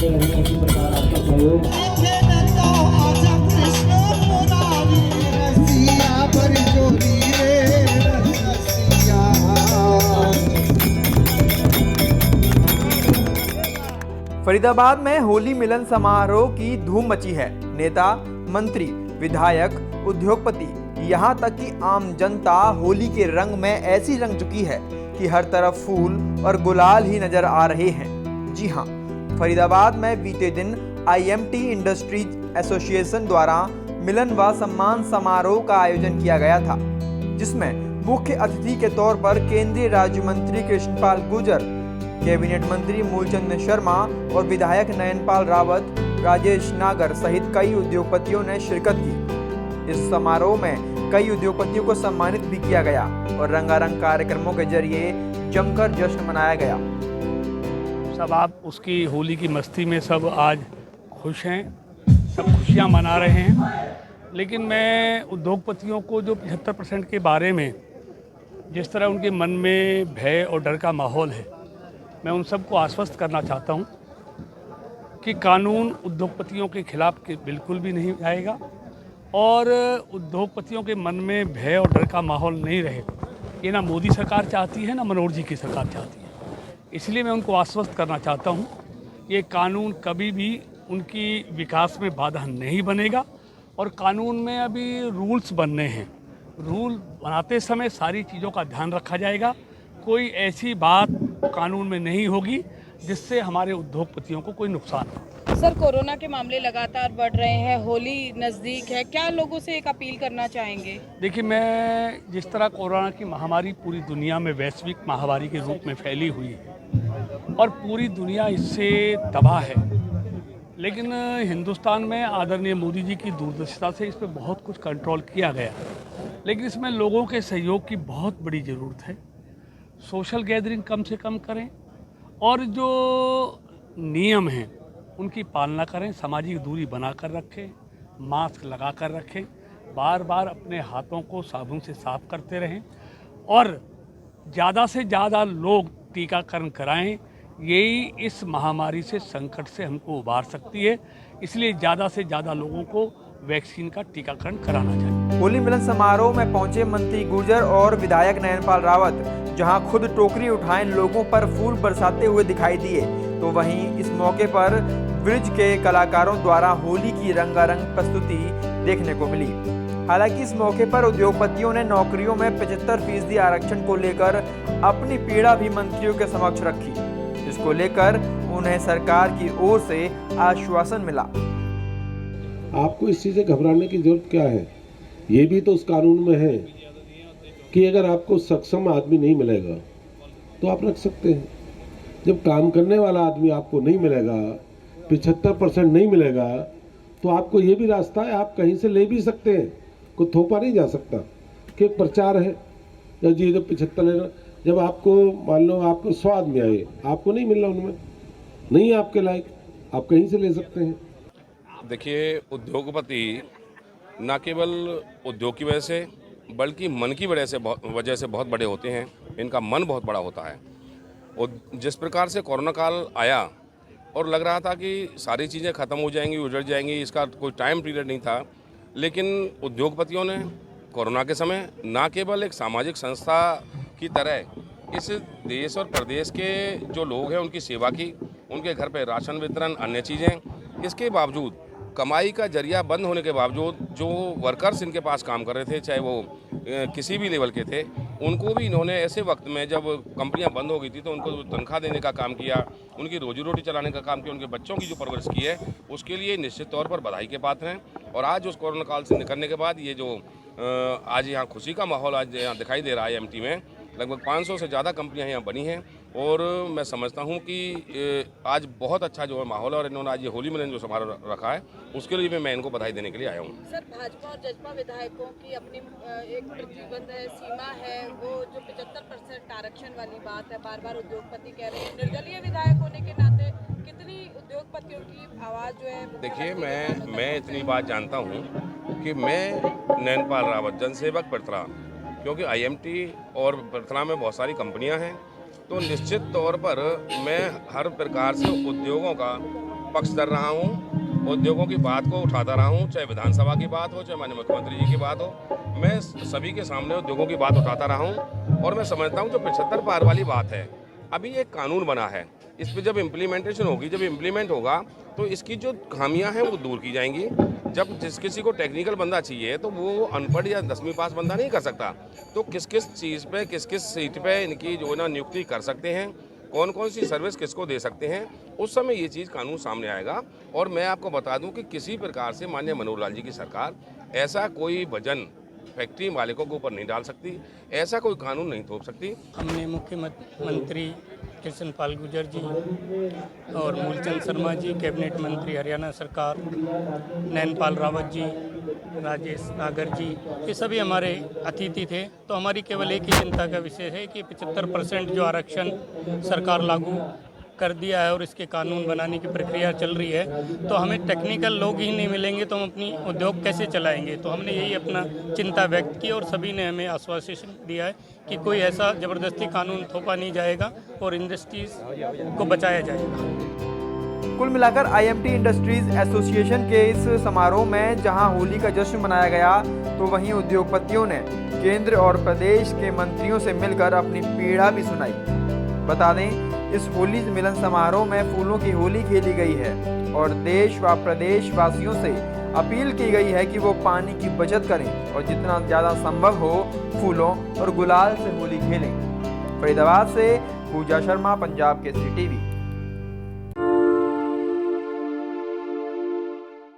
करते रहे इसी प्रकार आपका सहयोग। फरीदाबाद में होली मिलन समारोह की धूम मची है। नेता, मंत्री, विधायक, उद्योगपति, यहाँ तक कि आम जनता होली के रंग में ऐसी रंग चुकी है कि हर तरफ फूल और गुलाल ही नजर आ रहे हैं। जी हाँ, फरीदाबाद में बीते दिन IMT इंडस्ट्रीज एसोसिएशन द्वारा मिलन व सम्मान समारोह का आयोजन किया गया था, जिसमें मुख्य अतिथि के तौर पर केंद्रीय राज्य मंत्री कृष्णपाल गुर्जर, कैबिनेट मंत्री मूलचंद शर्मा और विधायक नयनपाल रावत, राजेश नागर सहित कई उद्योगपतियों ने शिरकत की। इस समारोह में कई उद्योगपतियों को सम्मानित भी किया गया और रंगारंग कार्यक्रमों के जरिए जमकर जश्न मनाया गया। सब आप उसकी होली की मस्ती में सब आज खुश हैं, सब खुशियां मना रहे हैं। लेकिन मैं उद्योगपतियों को जो 75% के बारे में जिस तरह उनके मन में भय और डर का माहौल है, मैं उन सबको आश्वस्त करना चाहता हूं कि कानून उद्योगपतियों के खिलाफ बिल्कुल भी नहीं आएगा और उद्योगपतियों के मन में भय और डर का माहौल नहीं रहेगा। ये ना मोदी सरकार चाहती है, ना मनोहर जी की सरकार चाहती है। इसलिए मैं उनको आश्वस्त करना चाहता हूं, ये कानून कभी भी उनकी विकास में बाधा नहीं बनेगा और कानून में अभी रूल्स बनने हैं। रूल बनाते समय सारी चीज़ों का ध्यान रखा जाएगा। कोई ऐसी बात कानून में नहीं होगी जिससे हमारे उद्योगपतियों को कोई नुकसान हो। सर, कोरोना के मामले लगातार बढ़ रहे हैं, होली नज़दीक है, क्या लोगों से एक अपील करना चाहेंगे? देखिए, मैं जिस तरह कोरोना की महामारी पूरी दुनिया में वैश्विक महामारी के रूप में फैली हुई है और पूरी दुनिया इससे तबाह है, लेकिन हिंदुस्तान में आदरणीय मोदी जी की दूरदर्शिता से इस पर बहुत कुछ कंट्रोल किया गया, लेकिन इसमें लोगों के सहयोग की बहुत बड़ी ज़रूरत है। सोशल गैदरिंग कम से कम करें और जो नियम हैं उनकी पालना करें, सामाजिक दूरी बनाकर रखें, मास्क लगा कर रखें, बार बार अपने हाथों को साबुन से साफ करते रहें और ज़्यादा से ज़्यादा लोग टीकाकरण कराएं। यही इस महामारी से, संकट से हमको उबार सकती है। इसलिए ज़्यादा से ज़्यादा लोगों को वैक्सीन का टीकाकरण कराना चाहिए। होली मिलन समारोह में पहुंचे मंत्री गुर्जर और विधायक नयनपाल रावत जहां खुद टोकरी उठाए लोगों पर फूल बरसाते हुए दिखाई दिए, तो वहीं इस मौके पर ब्रिज के कलाकारों द्वारा होली की रंगारंग प्रस्तुति देखने को मिली। हालांकि इस मौके पर उद्योगपतियों ने नौकरियों में 75% आरक्षण को लेकर अपनी पीड़ा भी मंत्रियों के समक्ष रखी, जिसको लेकर उन्हें सरकार की ओर से आश्वासन मिला। आपको इस चीज़ से घबराने की जरूरत क्या है? ये भी तो उस कानून में है कि अगर आपको सक्षम आदमी नहीं मिलेगा तो आप रख सकते हैं। जब काम करने वाला आदमी आपको नहीं मिलेगा, 75% नहीं मिलेगा, तो आपको ये भी रास्ता है, आप कहीं से ले भी सकते हैं। कोई थोपा नहीं जा सकता कि एक प्रचार है या जी जब 75 लेना, जब आपको मान लो आपको 100 आदमी आए, आपको नहीं मिल रहा, उनमें नहीं है आपके लायक, आप कहीं से ले सकते हैं। देखिए, उद्योगपति न केवल उद्योग की वजह से बल्कि मन की वजह से बहुत बड़े होते हैं। इनका मन बहुत बड़ा होता है और जिस प्रकार से कोरोना काल आया और लग रहा था कि सारी चीज़ें ख़त्म हो जाएंगी, उजड़ जाएंगी, इसका कोई टाइम पीरियड नहीं था, लेकिन उद्योगपतियों ने कोरोना के समय न केवल एक सामाजिक संस्था की तरह इस देश और प्रदेश के जो लोग हैं उनकी सेवा की, उनके घर पे राशन वितरण, अन्य चीज़ें। इसके बावजूद कमाई का जरिया बंद होने के बावजूद जो वर्कर्स इनके पास काम कर रहे थे, चाहे वो किसी भी लेवल के थे, उनको भी इन्होंने ऐसे वक्त में जब कंपनियां बंद हो गई थी तो उनको तनख्वाह देने का काम किया, उनकी रोजी रोटी चलाने का काम किया, उनके बच्चों की जो परवरिश की है उसके लिए निश्चित तौर पर बधाई के पात्र हैं। और आज उस कोरोना काल से निकलने के बाद ये जो आज यहाँ खुशी का माहौल आज यहाँ दिखाई दे रहा है IMT में, लगभग 500 से ज़्यादा कंपनियां यहाँ बनी हैं और मैं समझता हूँ कि आज बहुत अच्छा जो है माहौल है और इन्होंने आज ये होली मिलन जो समारोह रखा है उसके लिए भी मैं इनको बधाई देने के लिए आया हूँ। सर, भाजपा और जजपा विधायकों की अपनी एक प्रतिबंध सीमा है, वो जो 75% आरक्षण वाली बात है, बार बार उद्योगपति कह रहे हैं। निर्दलीय विधायक होने के नाते कितनी उद्योगपतियों की आवाज़ जो है? देखिए, मैं इतनी बात जानता हूँ कि मैं नयनपाल रावत, जनसेवक पिरथला, क्योंकि IMT और पिरथला में बहुत सारी कंपनियां हैं, तो निश्चित तौर पर मैं हर प्रकार से उद्योगों का पक्ष कर रहा हूँ, उद्योगों की बात को उठाता रहा हूँ, चाहे विधानसभा की बात हो, चाहे माननीय मुख्यमंत्री जी की बात हो। मैं सभी के सामने उद्योगों की बात उठाता रहा हूँ और मैं समझता हूँ जो 75 पार वाली बात है, अभी एक कानून बना है, इस पर जब इम्प्लीमेंटेशन होगी, जब इम्प्लीमेंट होगा तो इसकी जो खामियां हैं वो दूर की जाएंगी। जब जिस किसी को टेक्निकल बंदा चाहिए तो वो अनपढ़ या 10वीं पास बंदा नहीं कर सकता, तो किस किस चीज़ पे किस किस सीट पे इनकी जो है ना नियुक्ति कर सकते हैं, कौन कौन सी सर्विस किसको दे सकते हैं, उस समय ये चीज़ कानून सामने आएगा। और मैं आपको बता दूं कि किसी प्रकार से माननीय मनोहर लाल जी की सरकार ऐसा कोई वजन फैक्ट्री मालिकों के ऊपर नहीं डाल सकती, ऐसा कोई कानून नहीं थोप सकती। हमने मुख्यमंत्री कृष्ण पाल गुर्जर जी और मूलचंद शर्मा जी, कैबिनेट मंत्री हरियाणा सरकार, नैनपाल रावत जी, राजेश सागर जी, ये सभी हमारे अतिथि थे। तो हमारी केवल एक ही चिंता का विषय है कि 75% जो आरक्षण सरकार लागू कर दिया है और इसके कानून बनाने की प्रक्रिया चल रही है, तो हमें टेक्निकल लोग ही नहीं मिलेंगे तो हम अपनी उद्योग कैसे चलाएंगे। तो हमने यही अपना चिंता व्यक्त की और सभी ने हमें आश्वासन दिया है कि कोई ऐसा ज़बरदस्ती कानून थोपा नहीं जाएगा और इंडस्ट्रीज़ को बचाया जाएगा। कुल मिलाकर आईएमटी इंडस्ट्रीज एसोसिएशन के इस समारोह में जहां होली का जश्न मनाया गया, तो वहीं उद्योगपतियों ने केंद्र और प्रदेश के मंत्रियों से मिलकर अपनी पीड़ा भी सुनाई। बता दें, इस होली मिलन समारोह में फूलों की होली खेली गई है और देश व प्रदेश वासियों से अपील की गई है कि वो पानी की बचत करें और जितना ज़्यादा संभव हो फूलों और गुलाल से होली खेलें। फरीदाबाद से पूजा शर्मा, पंजाब केसरी टीवी।